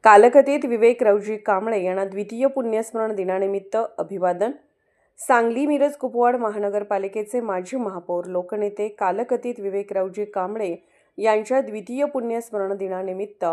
कालकथित विवेक रावजी कांबळे यांना द्वितीय पुण्यस्मरण दिनानिमित्त अभिवादन। सांगली मिरज कुपवाड महानगरपालिकेचे माजी महापौर लोकनेते कालकथित विवेक रावजी कांबळे यांच्या द्वितीय पुण्यस्मरण दिनानिमित्त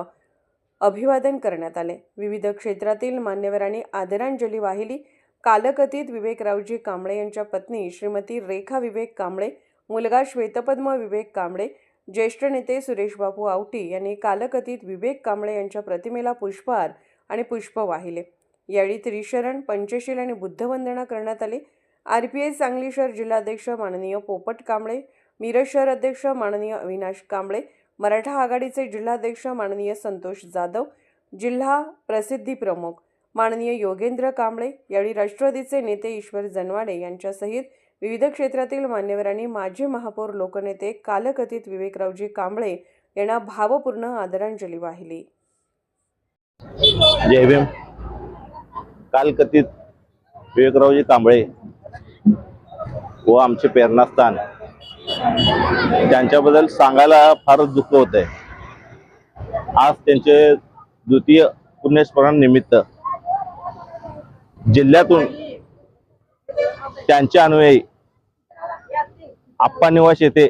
अभिवादन करण्यात आले। विविध क्षेत्रातील मान्यवरांनी आदरांजली वाहिली। कालकथित विवेक रावजी कांबळे यांच्या पत्नी श्रीमती रेखा विवेक कांबळे, मुलगा श्वेतपद्म विवेक कांबळे, ज्येष्ठ नेते सुरेशबाबू आवटी यांनी कालकथित विवेक कांबळे यांच्या प्रतिमेला पुष्पहार आणि पुष्प वाहिले। यावेळी त्रिशरण, पंचशील आणि बुद्धवंदना करण्यात आली। आरपीआय सांगली शहर जिल्हाध्यक्ष माननीय पोपट कांबळे, मिरज शहर अध्यक्ष माननीय अविनाश कांबळे, मराठा आघाडीचे जिल्हाध्यक्ष माननीय संतोष जाधव, जिल्हा प्रसिद्धी प्रमुख माननीय योगेंद्र कांबळे, यावेळी राष्ट्रवादीचे नेते ईश्वर जनवाडे यांच्यासहित विविध क्षेत्रातील मान्यवरांनी माजी महापौर लोकनेते कालकथित विवेक रावजी कांबळे यांना भावपूर्ण आदरांजली वाहिली। जय भीम। कालकथित विवेकरावजी कांबळे व आमचे प्रेरणास्थान त्यांच्याबद्दल सांगायला फारच दुःख होत आहे। आज त्यांचे द्वितीय पुण्यस्मरण निमित्त जिल्ह्यातून त्यांचे अनुयायी आप्पा निवास येथे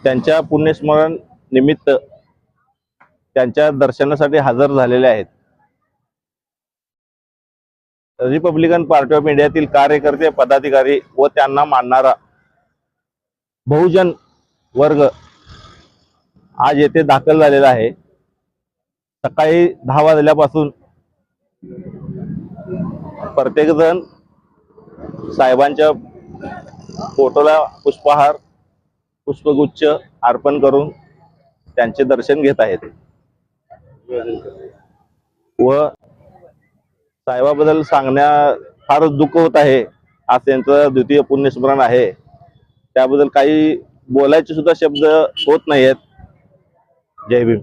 त्यांच्या पुण्यस्मरण निमित्त त्यांच्या दर्शनासाठी हजर झालेले आहेत। रिपब्लिकन पार्टी ऑफ इंडियातील कार्यकर्ते, पदाधिकारी व त्यांना मानणारा बहुजन वर्ग आज येथे दाखल झालेला आहे। सकाळी 10 वाजल्यापासून प्रत्येक जण साहेबांच्या फोटोला पुष्पहार, पुष्पगुच्छ अर्पण करून त्यांचे दर्शन घेत आहेत व साहेबाबद्दल सांगण्या फारच दुःख होत आहे। आज त्यांचं द्वितीय पुण्यस्मरण आहे, त्याबद्दल काही बोलायचे सुद्धा शब्द होत नाहीत। जय भीम।